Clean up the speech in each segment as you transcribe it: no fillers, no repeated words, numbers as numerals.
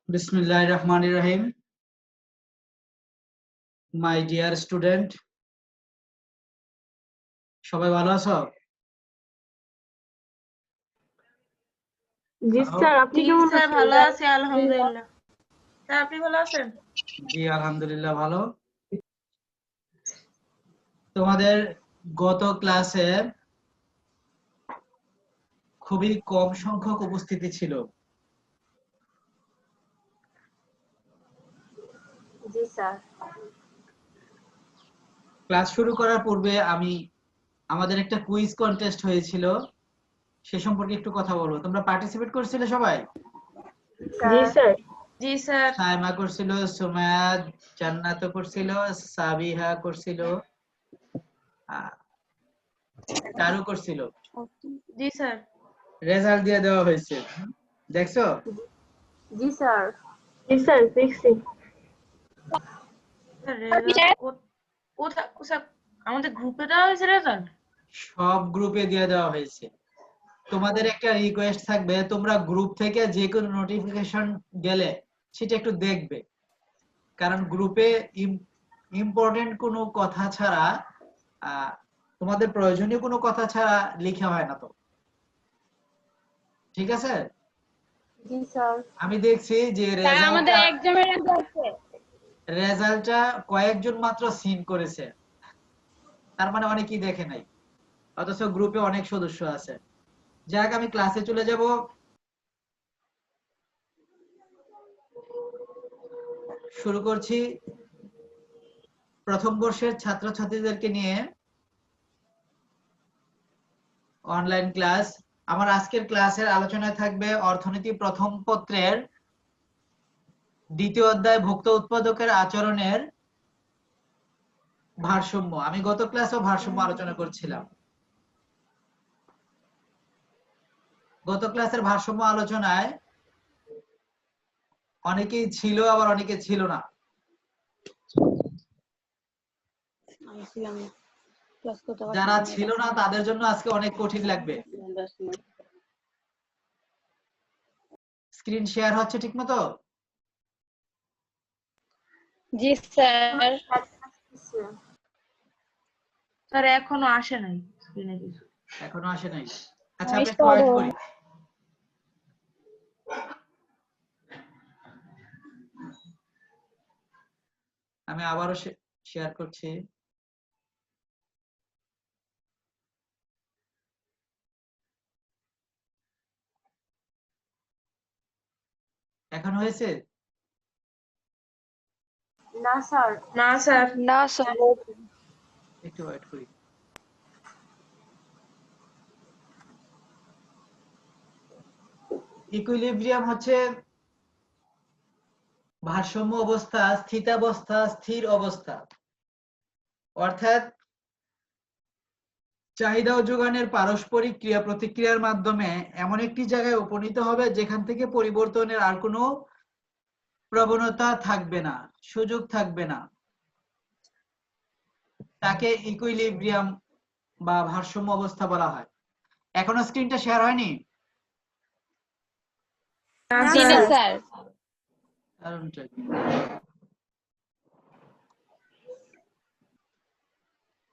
Bismillahir Rahmanir Rahim. My dear student, সবাই ভালো আছো? জি স্যার, আপনি কেমন আছেন? ভালো আছি আলহামদুলিল্লাহ। স্যার আপনি ভালো আছেন? জি আলহামদুলিল্লাহ ভালো। তোমাদের গত ক্লাসে খুবই কম সংখ্যক উপস্থিতি ছিল। জি স্যার। ক্লাস শুরু করার পূর্বে আমাদের একটা কুইজ কন্টেস্ট হয়েছিল, সে সম্পর্কে একটু কথা বলবো। তোমরা পার্টিসিপেট করছিলে সবাই? জি স্যার। জি স্যার। সাইমা করছিল, সুমাইয়া, জান্নাত করছিল, সাবিহা করছিল, চারু করছিল। জি স্যার। রেজাল্ট দিয়ে দেওয়া হয়েছে, দেখছো? জি স্যার। জি স্যার, দেখছি। আমাদের গ্রুপে দেওয়া হয়েছে রেজাল্ট? সব গ্রুপে দিয়ে দেওয়া হয়েছে। তোমাদের একটা রিকোয়েস্ট থাকবে, তোমরা গ্রুপ থেকে যে কোনো নোটিফিকেশন গেলে সেটা একটু দেখবে, কারণ গ্রুপে ইম্পর্টেন্ট কোনো কথা ছাড়া, তোমাদের প্রয়োজনীয় কোনো কথা ছাড়া লিখা হয় না। তো ঠিক আছে? জি স্যার। আমি দেখছি যে রেজাল্টটা কয়েকজন মাত্র সিন করেছে, তার মানে অনেকেই দেখে নাই, অথচ গ্রুপে অনেক সদস্য আছে। যাক, আমি ক্লাসে চলে যাব। শুরু করছি প্রথম বর্ষের ছাত্রছাত্রীদেরকে নিয়ে অনলাইন ক্লাস। আমার আজকের ক্লাসের আলোচনায় থাকবে অর্থনীতি প্রথম পত্রের দ্বিতীয় অধ্যায় ভোক্তা উৎপাদকের আচরণের ভারসাম্য। আমি গত ক্লাসেও ভারসাম্য আলোচনা করছিলাম। গত ক্লাসের ভারসাম্য আলোচনায় অনেকেই ছিল, আবার অনেকে ছিল না। যারা ছিল না তাদের জন্য আজকে অনেক কঠিন লাগবে। স্ক্রিন শেয়ার হচ্ছে ঠিক মতো? জি স্যার। স্যার এখনো আসে নাই স্ক্রিনে কিছু। এখনো আসে নাই? আচ্ছা, আমি একটু ওয়েট করি। আমি আবারও শেয়ার করছি। এখন হয়েছে? না স্যার। না স্যার। না স্যার। একটু ওয়েট করি। ইকুইলিব্রিয়াম হচ্ছে ভারসাম্য অবস্থা, স্থিতাবস্থা, স্থির অবস্থা। অর্থাৎ চাহিদা ও যোগানের পারস্পরিক ক্রিয়া প্রতিক্রিয়ার মাধ্যমে এমন একটি জায়গায় উপনীত হবে যেখান থেকে পরিবর্তনের আর কোনো প্রবণতা থাকবে না, সুযোগ থাকবে না। তাকে ইকুইলিব্রিয়াম বা ভারসাম্য অবস্থা বলা হয়। এখনো স্ক্রিনটা শেয়ার হয়নি? স্যার। কারণটা কি?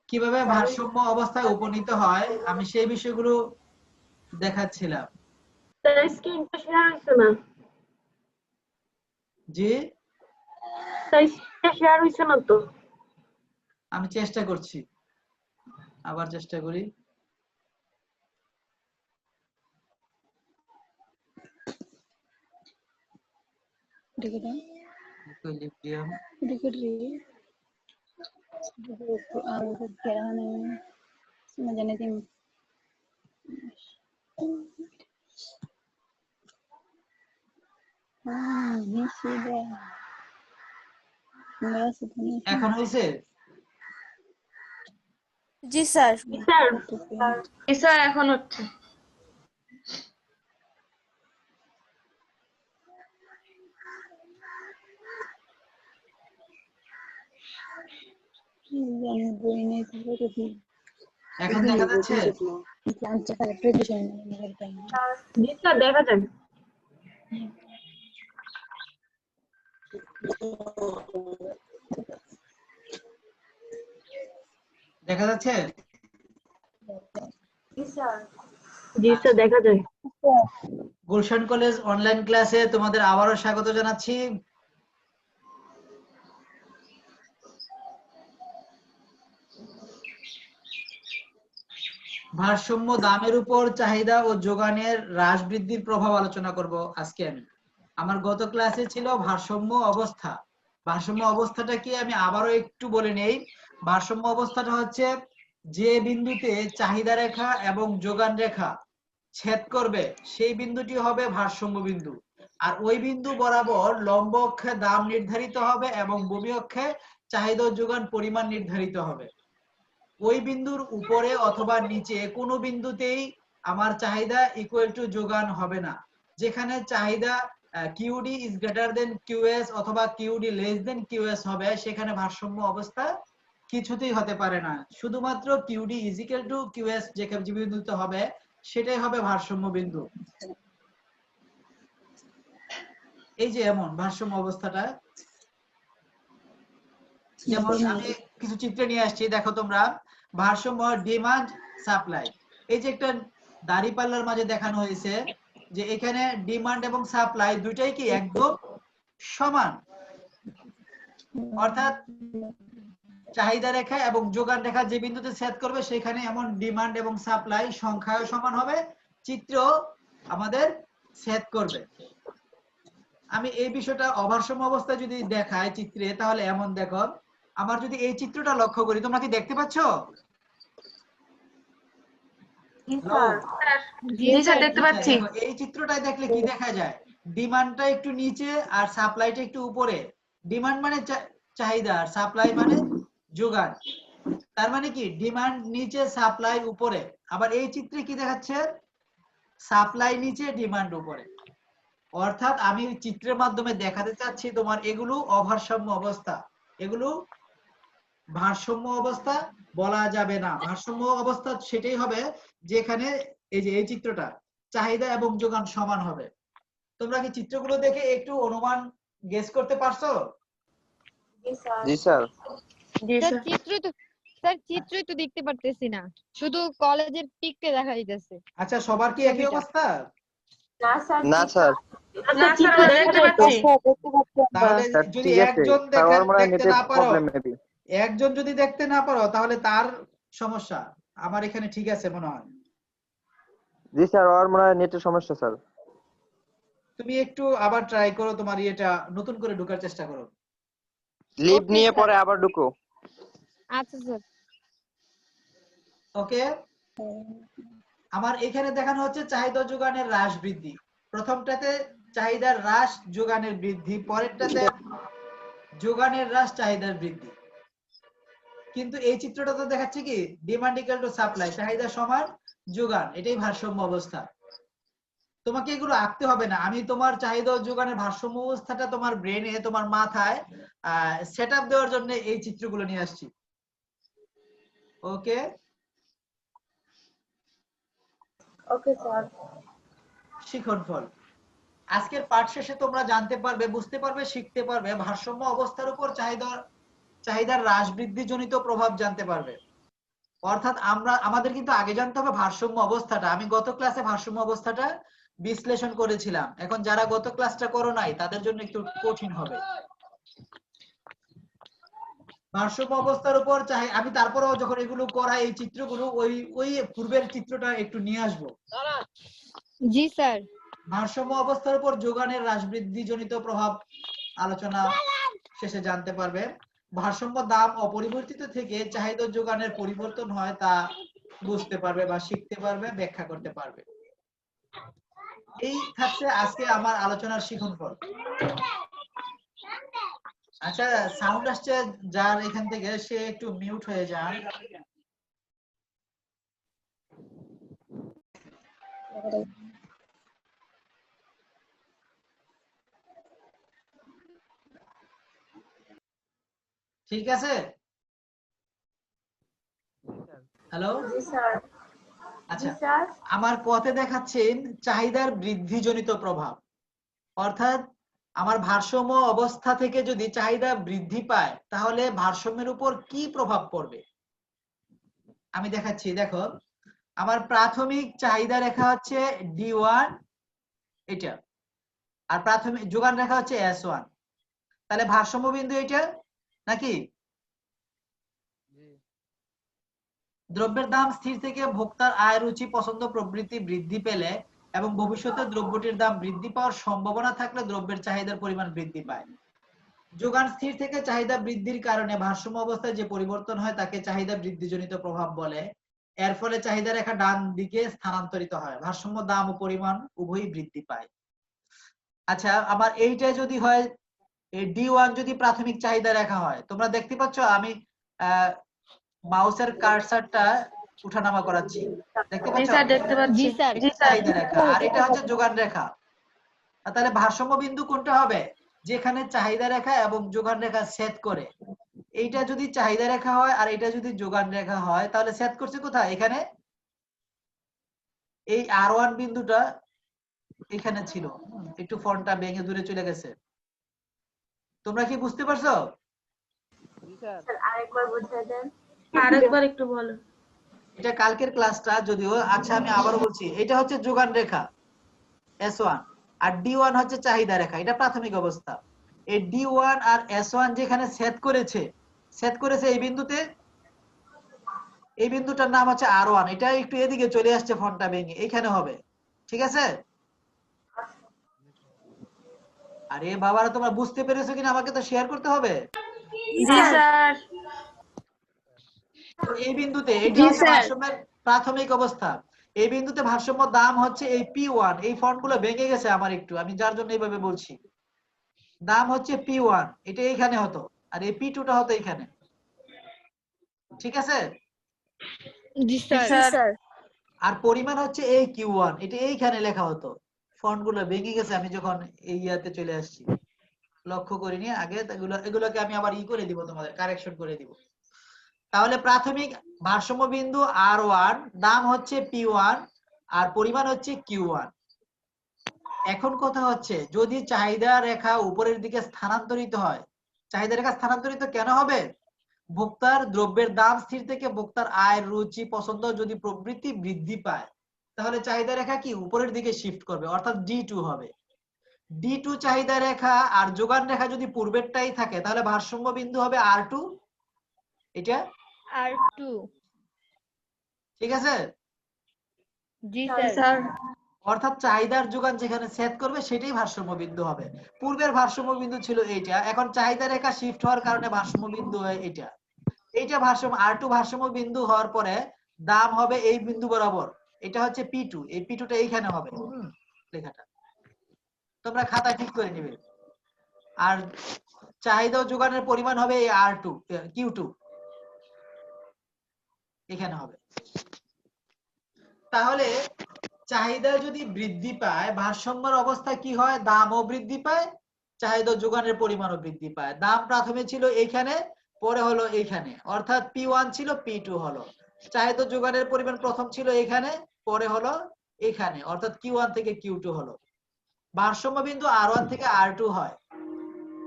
কিভাবে ভারসাম্য অবস্থায় উপনীত হয় আমি সেই বিষয়গুলো দেখাচ্ছিলাম। স্যার, স্ক্রিনটা শেয়ার হইছে না। জি, স্যার, স্ক্রিনটা শেয়ার হইছে না তো। আমি চেষ্টা করছি, আবার চেষ্টা করি। ইকুইলিব্রিয়াম এখন হয়েছে? জি স্যার। জি স্যার। জি স্যার এখন হচ্ছে। এখন দেখা যাচ্ছে? জি স্যার, দেখা যায়। দেখা যাচ্ছে? জি স্যার। জি স্যার, দেখা যায়। গুলশান কলেজ অনলাইন ক্লাসে তোমাদের আবারও স্বাগত জানাচ্ছি। ভারসাম্য দামের উপর চাহিদা ও যোগানের হ্রাস বৃদ্ধির প্রভাব আলোচনা করব আজকে আমি। আমার গত ক্লাসে ছিল ভারসাম্য অবস্থা। ভারসাম্য অবস্থাটা কি আমি আবারও একটু বলে নেই। ভারসাম্য অবস্থাটা হচ্ছে যে বিন্দুতে চাহিদা রেখা এবং যোগান রেখা ছেদ করবে সেই বিন্দুটি হবে ভারসাম্য বিন্দু। আর ওই বিন্দু বরাবর লম্ব অক্ষে দাম নির্ধারিত হবে এবং ভূমি অক্ষে চাহিদা ও যোগান পরিমাণ নির্ধারিত হবে। ওই বিন্দুর উপরে অথবা নিচে কোনো বিন্দুতেই আমার চাহিদা ইকুয়াল টু যোগান হবে না। যেখানে চাহিদা QD is greater than QS অথবা কিউডি লেস দেন কিউএস হবে সেখানে ভারসাম্য অবস্থা কিছুতেই হতে পারে না। শুধুমাত্র QD is equal to QS যে বিন্দুতে হবে সেটাই হবে ভারসাম্য বিন্দু। এই যে এমন ভারসাম্য অবস্থাটা, যেমন আমি কিছু চিত্র নিয়ে আসছি, দেখো তোমরা ভারসাম্য ডিমান্ড সাপ্লাই। এই যে একটা দাঁড়িপাল্লার মাঝে দেখানো হয়েছে যে এখানে ডিমান্ড এবং সাপ্লাই দুইটাই কি একদম সমান, অর্থাৎ চাহিদা রেখা এবং যোগান রেখা যে বিন্দুতে ছেদ করবে সেখানে এমন ডিমান্ড এবং সাপ্লাই সংখ্যাও সমান হবে, চিত্র আমাদের ছেদ করবে। আমি এই বিষয়টা অভারসাম্য অবস্থায় যদি দেখাই চিত্রে, তাহলে এমন দেখো, আমার যদি এই চিত্রটা লক্ষ্য করি, তোমরা কি দেখতে পাচ্ছ? জি স্যার। জি স্যার, দেখতে পাচ্ছি। দেখো, এই চিত্রটাই দেখলে কি দেখা যায়, ডিমান্ডটা একটু নিচে আর সাপ্লাইটা একটু উপরে। ডিমান্ড মানে চাহিদা আর সাপ্লাই মানে যোগান। তার মানে কি ডিমান্ড নিচে সাপ্লাই উপরে। আবার এই চিত্রে কি দেখাচ্ছে, সাপ্লাই নিচে ডিমান্ড উপরে। অর্থাৎ আমি চিত্রের মাধ্যমে দেখাতে চাচ্ছি তোমার এগুলো অভারসাম্য অবস্থা, এগুলো ভারসাম্য অবস্থা বলা যাবে না। ভারসাম্য অবস্থা সেটাই হবে যেখানে এই যে এই চিত্রটা চাহিদা এবং যোগান সমান হবে। তোমরা কি চিত্রগুলো দেখে একটু অনুমান গেস করতে পারছো? জি স্যার। জি স্যার। জি স্যার স্যার। চিত্রই তো দেখতে পারতেছি না, শুধু কলেজের পিকটা দেখা যাইতেছে। আচ্ছা, সবার কি একই ছবিটা। অবস্থা? না স্যার। না স্যার। না স্যার, আমরা দেখতে পাচ্ছি। তাহলে স্যার যদি ঠিক আছে, একজন স্যার আমার মনে হয় দেখতে নেটের না পারো, প্রবলেম মেবি। একজন যদি দেখতে না পারো তাহলে তার সমস্যা, আমার এখানে ঠিক আছে মনে হয়। জি স্যার, আমার মনে হয় নেটের সমস্যা স্যার। তুমি একটু আবার ট্রাই করো, তোমার এটা নতুন করে ঢোকার চেষ্টা করো। লিভ Okay, নিয়ে স্যার। পরে আবার ঢুকো। আচ্ছা স্যার। ওকে, আমার এখানে দেখানো হচ্ছে চাহিদা যোগানের হ্রাস বৃদ্ধি। প্রথমটাতে চাহিদার হ্রাস যোগানের বৃদ্ধি, পরেরটাতে যোগানের হ্রাস চাহিদার বৃদ্ধি। কিন্তু এই চিত্রটা তো দেখাচ্ছে কি ডিমান্ড ইকুয়াল টু সাপ্লাই, চাহিদা সমান যোগান, এটাই ভারসাম্য অবস্থা। তোমাকে এগুলো আঁকতে হবে না, আমি তোমার চাহিদা ও যোগানের ভারসাম্য অবস্থাটা তোমার ব্রেনে, তোমার মাথায় সেটআপ দেওয়ার জন্য এই চিত্রগুলো নিয়ে আসছি। ওকে, ওকে স্যার। শিক্ষণফল। আজকের পাঠ শেষে তোমরা জানতে পারবে, বুঝতে পারবে, শিখতে পারবে ভারসাম্য অবস্থার উপর চাহিদার হ্রাস বৃদ্ধি জনিত প্রভাব জানতে পারবে। অর্থাৎ আমাদের কিন্তু আগে জানতে হবে ভারসাম্য অবস্থাটা। আমি গত ক্লাসে ভারসাম্য অবস্থাটা বিশ্লেষণ করেছিলাম, এখন যারা গত ক্লাসটা করো নাই তাদের জন্য একটু কঠিন হবে। ভারসাম্য অবস্থার উপর আমি তারপরেও যখন এগুলো করাই, এই চিত্রগুলো ওই পূর্বের চিত্রটা একটু নিয়ে আসবো। জি স্যার। ভারসাম্য অবস্থার উপর যোগানের হ্রাস বৃদ্ধি জনিত প্রভাব আলোচনা শেষে জানতে পারবে। ভারসাম্য দাম অপরিবর্তিত থেকে চাহিদা যোগানের পরিবর্তন হয় তা বুঝতে পারবে বা শিখতে পারবে, ব্যাখ্যা করতে পারবে। এই থাকছে আজকে আমার আলোচনার শিক্ষণফল। আচ্ছা, সাউন্ড আসছে যার এখান থেকে, সে একটু মিউট হয়ে যান। ঠিক আছে, হ্যালো। জি স্যার। আচ্ছা, জি স্যার। আমার পথে দেখাচ্ছেন চাহিদার বৃদ্ধিজনিত প্রভাব। অর্থাৎ আমার ভারসাম্য অবস্থা থেকে যদি চাহিদা বৃদ্ধি পায় তাহলে ভারসাম্যের উপর কি প্রভাব পড়বে? আমি দেখাচ্ছি, দেখো আমার প্রাথমিক চাহিদা রেখা হচ্ছে D1 এটা, আর প্রাথমিক যোগান রেখা হচ্ছে S1, তাহলে ভারসাম্য বিন্দু এটা নাকি? দ্রব্যের দাম স্থির থেকে ভোক্তার আয়, রুচি, পছন্দ প্রভৃতি বৃদ্ধি পেলে এবং ভবিষ্যতে দ্রব্যটির দাম বৃদ্ধি পাওয়ার সম্ভাবনা থাকলে দ্রব্যের চাহিদার পরিমাণ বৃদ্ধি পায়। যোগান স্থির থেকে চাহিদা বৃদ্ধির কারণে ভারসাম্য অবস্থায় যে পরিবর্তন হয় তাকে চাহিদা বৃদ্ধিজনিত প্রভাব বলে। এর ফলে চাহিদা রেখা ডান দিকে স্থানান্তরিত হয়, ভারসাম্য দাম ও পরিমাণ উভয়ই বৃদ্ধি পায়। আচ্ছা, আমার এইটা যদি হয় D1 যদি প্রাথমিক চাহিদা রেখা হয়, তোমরা দেখতে পাচ্ছ আমি মাউসের কার্সারটা উঠানামা করাচ্ছি, দেখতে জি পাচ্ছ? স্যার দেখতে পাচ্ছি। জি স্যার। জি স্যার। চাহিদা রেখা, আর এটা হচ্ছে যোগান রেখা। তাহলে ভারসাম্য বিন্দু কোনটা হবে? যেখানে চাহিদা রেখা এবং যোগান রেখা ছেদ করে। এইটা যদি চাহিদা রেখা হয় আর এটা যদি যোগান রেখা হয় তাহলে ছেদ করছে কোথায়? এখানে। এই R1 বিন্দুটা এখানে ছিল, একটু ফন্টটা ভেঙে দূরে চলে গেছে। তোমরা কি বুঝতে পারছো? স্যার আরেকবার বুঝিয়ে দেন। আরেকবার একটু বলো। এটা কালকের ক্লাসটা যদিও। আচ্ছা, আমি আবারও বলছি, এটা হচ্ছে যোগান রেখা S1 আর D1 হচ্ছে চাহিদা রেখা, এটা প্রাথমিক অবস্থা। এই D1 আর S1 যেখানে ছেদ করেছে এই বিন্দুতে, এই বিন্দুটার নাম হচ্ছে R1। এটা একটু এদিকে চলে আসছে ফন্টটা ভেঙে, এইখানে হবে, ঠিক আছে? আরে বাবারা, তোমরা বুঝতে পেরেছো কিনা আমাকে তো শেয়ার করতে হবে। জি স্যার। তো এই বিন্দুতে এটা জি হচ্ছে স্যার। ভারসাম্যের প্রাথমিক অবস্থা। এই বিন্দুতে ভারসাম্য দাম হচ্ছে এই P1, এই ফন্টগুলো ভেঙে গেছে আমার একটু, আমি যার জন্য এইভাবে বলছি। দাম হচ্ছে P1, এটা এইখানে হতো, আর এই P2টা হতো এইখানে, ঠিক আছে? জি জি স্যার। স্যার। আর পরিমাণ হচ্ছে এই Q1, এটা এইখানে লেখা হতো। ফন্টগুলো ভেঙে গেছে আমি যখন এই ইয়াতে চলে আসছি, লক্ষ্য করিনি আগে। এগুলোকে আমি আবার করে দিব, তোমাদের কারেকশন করে দিব। তাহলে প্রাথমিক ভারসাম্য বিন্দু R1, দাম হচ্ছে P1 আর পরিমাণ হচ্ছে Q1। এখন কথা হচ্ছে, যদি চাহিদা রেখা উপরের দিকে স্থানান্তরিত হয়, চাহিদা রেখা স্থানান্তরিত কেন হবে? ভোক্তার দ্রব্যের দাম স্থির থেকে ভোক্তার আয়, রুচি, পছন্দ যদি প্রবৃত্তি বৃদ্ধি পায় তাহলে চাহিদা রেখা কি উপরের দিকে শিফট করবে, অর্থাৎ D2 হবে। D2 চাহিদা রেখা আর যোগান রেখা যদি পূর্বেরটাই থাকে তাহলে ভারসাম্য বিন্দু হবে R2, এটা R2। ঠিক আছে? জি জি স্যার। স্যার। অর্থাৎ চাহিদার যোগান যেখানে ছেদ করবে সেটাই ভারসাম্য বিন্দু হবে। পূর্বের ভারসাম্য বিন্দু ছিল এইটা, এখন চাহিদা রেখা শিফট হওয়ার কারণে ভারসাম্য বিন্দু হয় এটা। এইটা ভারসাম্য R2 ভারসাম্য বিন্দু হওয়ার পরে দাম হবে এই বিন্দু বরাবর, এটা হচ্ছে P2, এই P2টা এইখানে হবে লেখাটা, তোমরা খাতায় ঠিক করে নিবে। আর চাহিদা ও যোগানের পরিমাণ হবে এই R2 Q2 এখানে হবে। তাহলে চাহিদা যদি বৃদ্ধি পায়, ভারসাম্যের অবস্থা কি হয়? দামও বৃদ্ধি পায়, চাহিদা যোগানের পরিমাণও বৃদ্ধি পায়। দাম প্রথমে ছিল এইখানে, পরে হলো এইখানে, অর্থাৎ P1 ছিল P2 হলো। চাহিদা যোগানের পরিমাণ প্রথম ছিল এইখানে, পরে হলো এইখানে, অর্থাৎ Q1 থেকে Q2 হলো। ভারসাম্য বিন্দু R1 থেকে R2 হয়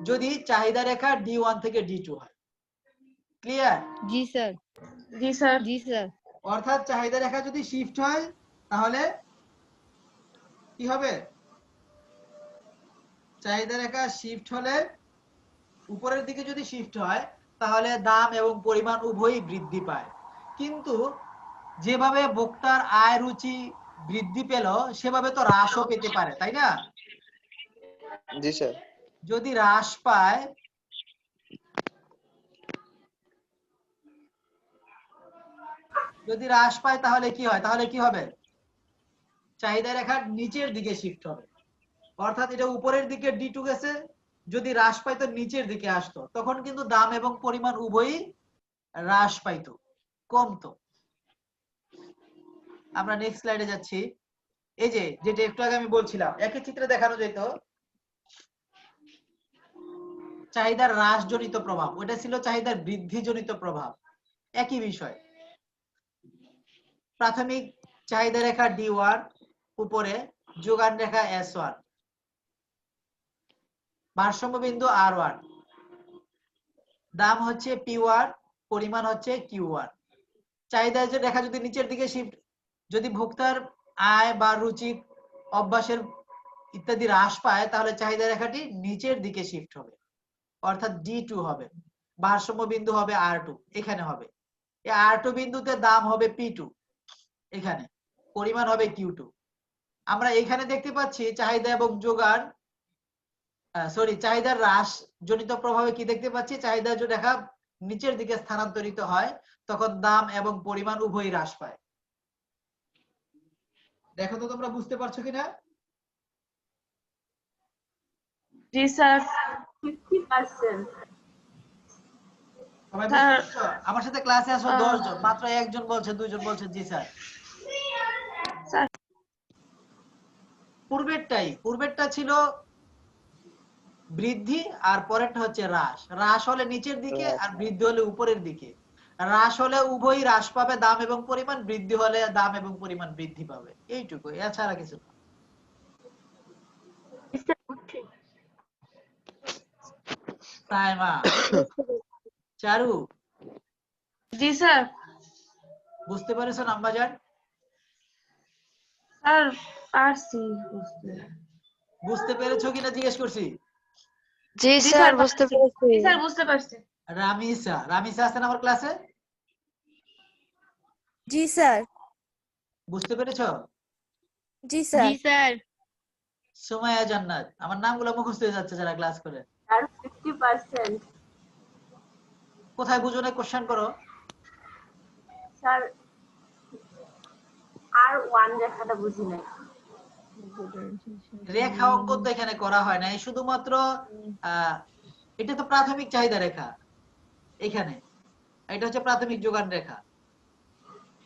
যদি চাহিদা রেখা D1 থেকে D2 হয়। ক্লিয়ার? জি স্যার। জি স্যার। জি স্যার। অর্থাৎ চাহিদা রেখা যদি শিফট হয় তাহলে কি হবে? চাহিদা রেখা শিফট হলে, উপরের দিকে যদি শিফট হয় তাহলে দাম এবং পরিমাণ উভয়ই বৃদ্ধি পায়। কিন্তু যেভাবে ভোক্তার আয়, রুচি বৃদ্ধি পেল সেভাবে তো হ্রাসও পেতে পারে, তাই না? জি স্যার। যদি হ্রাস পায়, তাহলে কি হয়? চাহিদা রেখার নিচের দিকে শিফট হবে, অর্থাৎ এটা উপরের দিকে D2 গেছে, যদি হ্রাস পাইতো নিচের দিকে আসতো, তখন কিন্তু দাম এবং পরিমাণ উভয়ই হ্রাস পাইতো, কমতো। আমরা নেক্সট স্লাইডে যাচ্ছি। এই যে যেটা একটু আগে আমি বলছিলাম, একই চিত্রে দেখানো যেত চাহিদার হ্রাসজনিত প্রভাব, ওটা ছিল চাহিদার বৃদ্ধিজনিত প্রভাব, একই বিষয়। প্রাথমিক চাহিদা রেখা D1 উপরে, যোগান রেখা S1, ভারসাম্য বিন্দু R1, দাম হচ্ছে P1, পরিমাণ হচ্ছে Q1। চাহিদার যে রেখা যদি নিচের দিকে শিফট, যদি ভোক্তার আয় বা রুচি অভ্যাসের ইত্যাদি হ্রাস পায় তাহলে চাহিদা রেখাটি নিচের দিকে শিফট হবে, অর্থাৎ D2 হবে। ভারসাম্য বিন্দু হবে R2, এখানে হবে। এই R2 বিন্দুতে দাম হবে P2, এখানে পরিমাণ হবে Q2। আমরা এখানে দেখতে পাচ্ছি চাহিদা এবং যোগান চাহিদার হ্রাস জনিত প্রভাবে কি দেখতে পাচ্ছি, চাহিদার যে রেখা নিচের দিকে স্থানান্তরিত হয় তখন দাম এবং পরিমাণ উভয়ই হ্রাস পায়। দেখো তো তোমরা বুঝতে পারছো কিনা? জি স্যার। 50%. সবাই স্যার, বুঝতে পারছো? আমার সাথে ক্লাসে আসো আহ, 10 জন, মাত্র একজন বলছে, দুইজন বলছে জি স্যার। স্যার পূর্বেরটা ছিল বৃদ্ধি আর পরেরটা হচ্ছে হ্রাস। হ্রাস হলে নিচের দিকে আর বৃদ্ধি হলে উপরের দিকে। হ্রাস হলে উভয়ই হ্রাস পাবে, দাম এবং পরিমাণ। বৃদ্ধি হলে দাম এবং পরিমাণ বৃদ্ধি পাবে। এইটুকু, এছাড়া কিছু না। জি স্যার বুঝছি। সাইমা, চারু, জি স্যার। বুঝতে পেরেছো নাম্বাজান? স্যার পারছি বুঝতে। বুঝতে পেরেছো কিনা জিজ্ঞেস করছি। জি জি স্যার স্যার বুঝতে পারছি। পেরেছি। জি স্যার বুঝতে পারছি। রামিসা আছেন আমার ক্লাসে? জি স্যার। বুঝতে পেরেছো? জি জি স্যার। স্যার। সুমাইয়া জান্নাত, আমার নামগুলো মুখস্থ হয়ে যাচ্ছে যারা ক্লাস করে। Sir, 50%. কোথায় বুঝো না কোশ্চেন করো। Sir, R1 রেখাটা বুঝি নাই। রেখা অঙ্কন তো এখানে করা হয় না, শুধুমাত্র এটা তো প্রাথমিক চাহিদা রেখা। এখানে এটা হচ্ছে প্রাথমিক যোগান রেখা।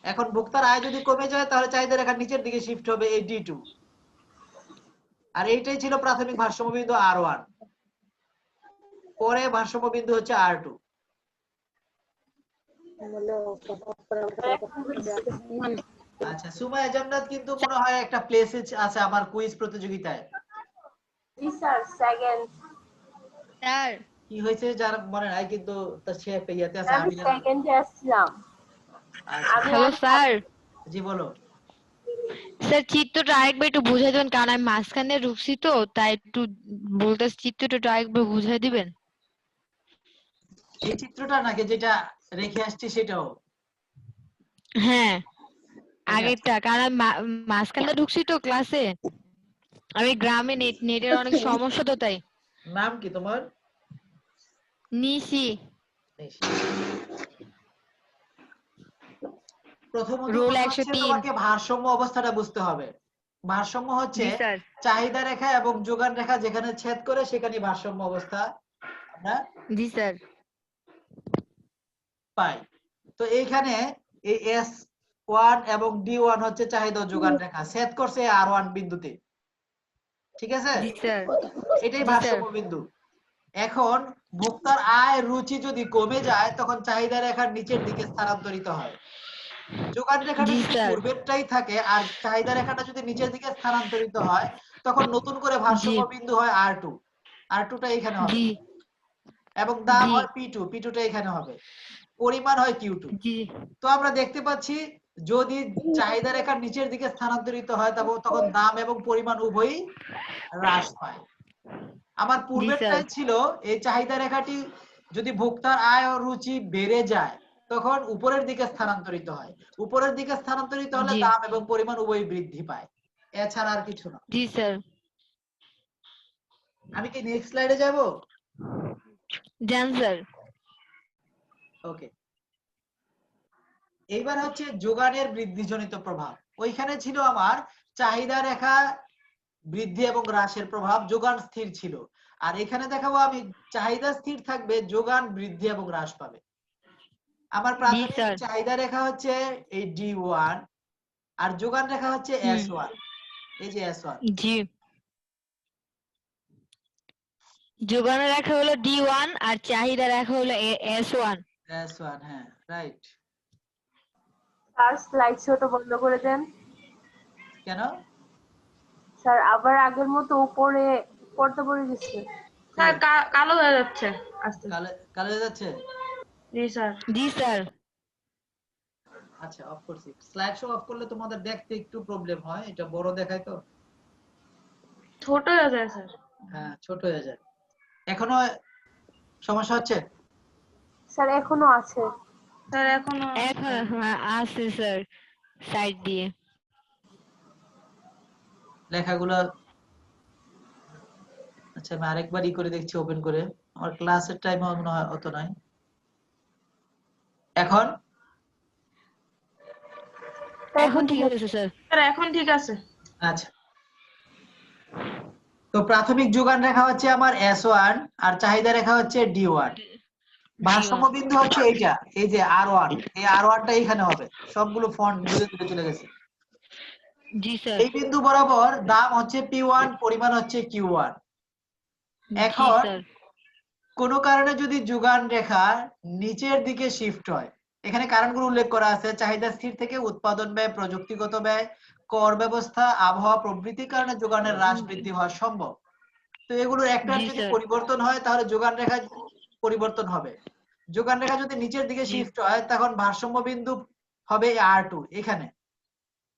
এখন ভোক্তার আয় যদি কমে যায় তাহলে চাহিদা রেখা নিচের দিকে শিফট হবে, এই D2। আর এইটাই ছিল প্রাথমিক ভারসাম্য বিন্দু R1, পরে ভারসাম্য বিন্দু হচ্ছে R2। আচ্ছা, সুমাইয়া জান্নাত কিন্তু মনে হয় একটা প্লেসে আছে আমার কুইজ প্রতিযোগিতায়। জি স্যার, সেকেন্ড। স্যার, কি হয়েছে যার মনে নাই, কিন্তু তার সে একটা ইয়াতে আছে। আমি আমি সেকেন্ডে আসছিলাম। আচ্ছা, আমি হ্যালো স্যার। জি বলো। স্যার চিত্রটা আরেকবার একটু বুঝাই দিবেন, কারণ আমি মাঝখানে ঢুকছি তো, তাই একটু বলতে চিত্রটা একটু আরেকবার বুঝাই দিবেন। এই চিত্রটা নাকি যেটা রেখে আসছি সেটাও? হ্যাঁ, এটা? আগেরটা, কারণ আমি মাঝখানে ঢুকছি তো ক্লাসে। আমি গ্রামে নেটের অনেক সমস্যা তো, তাই নাম কি তোমার? নিশি। প্রথমত রোল কথা হচ্ছে 103। তোমাকে ভারসাম্য অবস্থাটা বুঝতে হবে। ভারসাম্য হচ্ছে জি স্যার। চাহিদা রেখা এবং যোগান রেখা যেখানে ছেদ করে সেখানে ভারসাম্য অবস্থা আমরা জি স্যার। পাই। তো এইখানে এই S1 এবং D1 হচ্ছে চাহিদা ও যোগান রেখা, ছেদ করছে R1 বিন্দুতে। ঠিক আছে, জি স্যার। এটাই জি স্যার। ভারসাম্য বিন্দু। এখন ভোক্তার আয় রুচি যদি কমে যায় তখন চাহিদা রেখার নিচের দিকে স্থানান্তরিত হয়। যোগান রেখাটা জি যদি স্যার। পূর্বেরটাই থাকে আর চাহিদা রেখাটা যদি নিচের দিকে স্থানান্তরিত হয় তখন নতুন করে জি ভারসাম্য বিন্দু হয় R2। R2টা এখানে হবে জি এবং দাম জি হয় P2, P2টা এখানে হবে, পরিমাণ হয় Q2। জি তো আমরা দেখতে পাচ্ছি যদি চাহিদা রেখার নিচের দিকে স্থানান্তরিত হয় তখন দাম এবং পরিমাণ উভয়ই হ্রাস পায়। আমার জি স্যার। পূর্বেরটাই ছিল এই চাহিদা রেখাটি যদি ভোক্তার আয় ও রুচি বেড়ে যায় তখন উপরের দিকে স্থানান্তরিত হয়, উপরের দিকে স্থানান্তরিত হলে জি দাম এবং পরিমাণ উভয়ই বৃদ্ধি পায়, এছাড়া আর কিছু না। জি স্যার। আমি কি নেক্সট স্লাইডে যাব? জান স্যার। ওকে, এইবার হচ্ছে যোগানের বৃদ্ধিজনিত প্রভাব। ওইখানে ছিল আমার চাহিদা রেখা বৃদ্ধি এবং হ্রাসের প্রভাব, যোগান স্থির ছিল। আর এখানে দেখাবো আমি চাহিদা স্থির থাকবে, যোগান বৃদ্ধি এবং হ্রাস পাবে। আমার জি প্রাথমিক স্যার। চাহিদা রেখা হচ্ছে এই D1 আর যোগান রেখা হচ্ছে হুম। S1, এই যে S1। জি, যোগান রেখা হলো D1 আর চাহিদা রেখা হলো S1। S1, হ্যাঁ রাইট। স্যার, স্লাইড শোটা বন্ধ করে দেন। কেন? স্যার, আবার আগের মতো উপরে পড়তে পড়ে গেছে। স্যার কালো হয়ে যাচ্ছে আস্তে আস্তে। কালো কালো হয়ে যাচ্ছে। জি স্যার। জি স্যার। আচ্ছা অফ করছি। স্লাইড শো অফ করলে তোমাদের দেখতে একটু প্রবলেম হয়, এটা বড় দেখায় তো। ছোট হয়ে যায় স্যার। হ্যাঁ ছোট হয়ে যায়। এখনো সমস্যা হচ্ছে? স্যার এখনো আছে। স্যার এখনো এখন আছে স্যার সাইড দিয়ে। লেখাগুলো আচ্ছা আমি আরেকবার করে দেখছি ওপেন করে। আমার ক্লাসের টাইম মনে হয় অত নাই। এখন এখন ঠিক আছে স্যার। স্যার এখন ঠিক আছে। আচ্ছা, তো প্রাথমিক যোগান রেখা হচ্ছে আমার S1 আর চাহিদা রেখা হচ্ছে D1। ভারসাম্য বিন্দু হচ্ছে এইটা, এই যে R1, এই R1টা এখানে হবে। সবগুলো ফন্ট দূরে দূরে চলে গেছে। জি স্যার। এই বিন্দু বরাবর দাম হচ্ছে P1, পরিমাণ হচ্ছে Q1। জি এখন স্যার। কোনো কারণে যদি যোগান রেখা নিচের দিকে শিফট হয়, এখানে কারণগুলো উল্লেখ করা আছে। চাহিদা স্থির থেকে উৎপাদন ব্যয়, প্রযুক্তিগত ব্যয়, কর ব্যবস্থা, আবহাওয়া প্রভৃতির কারণে যোগানের হ্রাস বৃদ্ধি হওয়া সম্ভব। তো এগুলোর একটার জি যদি স্যার। পরিবর্তন হয় তাহলে যোগান রেখা পরিবর্তন হবে। যোগান রেখা যদি নিচের দিকে জি। শিফট হয় তখন ভারসাম্য বিন্দু হবে R2 এখানে।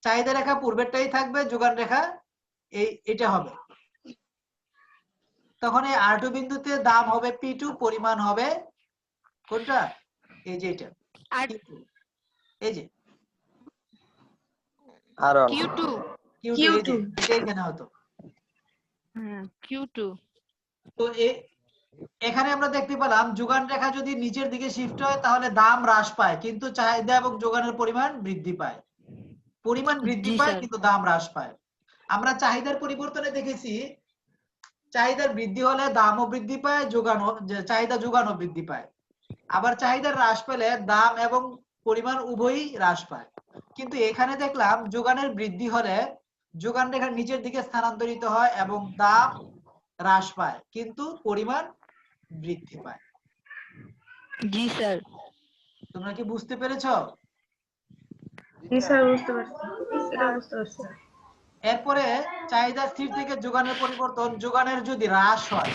চাহিদা রেখা পূর্বেরটাই থাকবে, যোগান রেখা এটা হবে। তখন এই R2 বিন্দুতে দাম হবে P2, পরিমাণ হবে কোনটা? এই যে এটা আর Q2, এই যে আর Q2। Q2, এই যে এটা এখানে হতো। হ্যাঁ Q2। তো এখানে আমরা দেখতে পেলাম যোগান রেখা যদি নিচের দিকে শিফট হয় তাহলে দাম হ্রাস পায়, কিন্তু চাহিদা এবং যোগানের পরিমাণ বৃদ্ধি পায়। পরিমাণ বৃদ্ধি জি পায় স্যার। কিন্তু দাম হ্রাস পায়। আমরা চাহিদার পরিবর্তনে দেখেছি চাহিদার বৃদ্ধি হলে দামও বৃদ্ধি পায়, চাহিদা যোগানও বৃদ্ধি পায়। আবার চাহিদার হ্রাস পেলে দাম এবং পরিমাণ উভয়ই হ্রাস পায়। কিন্তু এখানে দেখলাম যোগানের বৃদ্ধি হলে যোগান রেখার নিচের দিকে স্থানান্তরিত হয় এবং দাম হ্রাস পায় কিন্তু পরিমাণ বৃদ্ধি পায়। জি স্যার। তোমরা কি বুঝতে পেরেছো? জি স্যার বুঝতে পারছি। এটা বুঝতে পারছি। এরপরে চাহিদা স্থির থেকে যোগানের পরিবর্তন, যোগানের যদি হ্রাস হয়,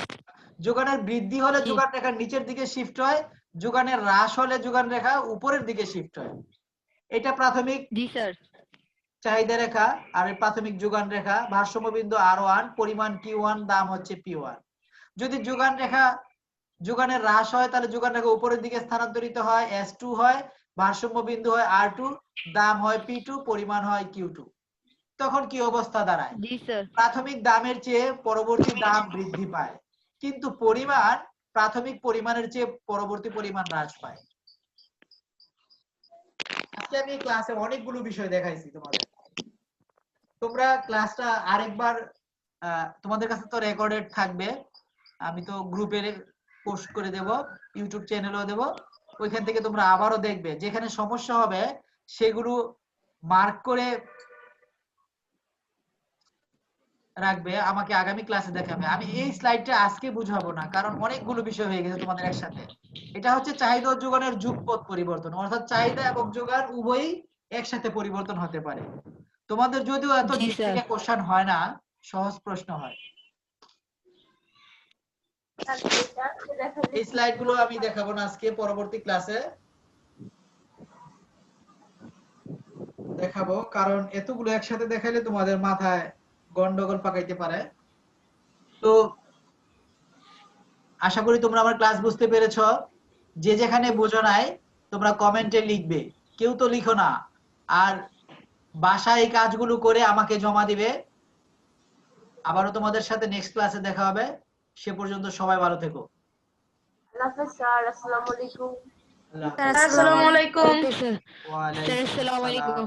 যোগানের বৃদ্ধি হলে জি। যোগান রেখা নিচের দিকে শিফট হয়, যোগানের হ্রাস হলে যোগান রেখা উপরের দিকে শিফট হয়। এটা প্রাথমিক জি স্যার। চাহিদা রেখা আর এই প্রাথমিক যোগান রেখা। ভারসাম্য বিন্দু R1, পরিমাণ Q1, দাম হচ্ছে P1। যদি যোগানের হ্রাস হয় তাহলে যোগান রেখা উপরের দিকে স্থানান্তরিত হয়, S2 হয়, ভারসাম্য বিন্দু হয় R2, দাম হয় P2, পরিমাণ হয় Q2। তখন কি অবস্থা দাঁড়ায়? জি স্যার। প্রাথমিক দামের চেয়ে পরবর্তী দাম বৃদ্ধি পায়, কিন্তু পরিমাণ প্রাথমিক পরিমাণের চেয়ে পরবর্তী পরিমাণ হ্রাস পায়। আজকে আমি ক্লাসে অনেকগুলো বিষয় দেখাইছি তোমাদের। তোমরা ক্লাসটা আরেকবার তোমাদের কাছে তো রেকর্ডেড থাকবে, আমি তো গ্রুপে পোস্ট করে দেব, ইউটিউব চ্যানেলেও দেব। ওইখান থেকে তোমরা আবারও দেখবে, যেখানে সমস্যা হবে সেগুলো মার্ক করে রাখবে, আমাকে আগামী ক্লাসে দেখাবে। আমি এই স্লাইডটা আজকে বুঝাবো না, কারণ অনেকগুলো বিষয় হয়ে গেছে তোমাদের একসাথে। এটা হচ্ছে চাহিদা ও যোগানের যুগপৎ পরিবর্তন, অর্থাৎ চাহিদা এবং যোগান উভয়ই একসাথে পরিবর্তন হতে পারে। তোমাদের যদিও এত জি ডিপ স্যার। থেকে কোশ্চেন হয় না, সহজ প্রশ্ন হয়। এই স্লাইড গুলো আমি দেখাবো না আজকে, পরবর্তী ক্লাসে দেখাবো, কারণ এতগুলো একসাথে দেখাইলে তোমাদের মাথায় গন্ডগোল পাকাইতে পারে। তো আশা করি তোমরা আমার ক্লাস বুঝতে পেরেছো। যে যেখানে বোঝো নাই তোমরা কমেন্টে লিখবে, কেউ তো লিখো না। আর বাসায় এই কাজগুলো করে আমাকে জমা দিবে। আবারও তোমাদের সাথে নেক্সট ক্লাসে দেখা হবে। সে পর্যন্ত সবাই ভালো থেকো। আল্লাহ হাফেজ স্যার। আসসালামু আলাইকুম। আল্লাহ স্যার, হাফেজ। আসসালামু আলাইকুম। Okay sir. ওয়া স্যার আলাইকুম আসসালামু আসসালাম। আলাইকুম।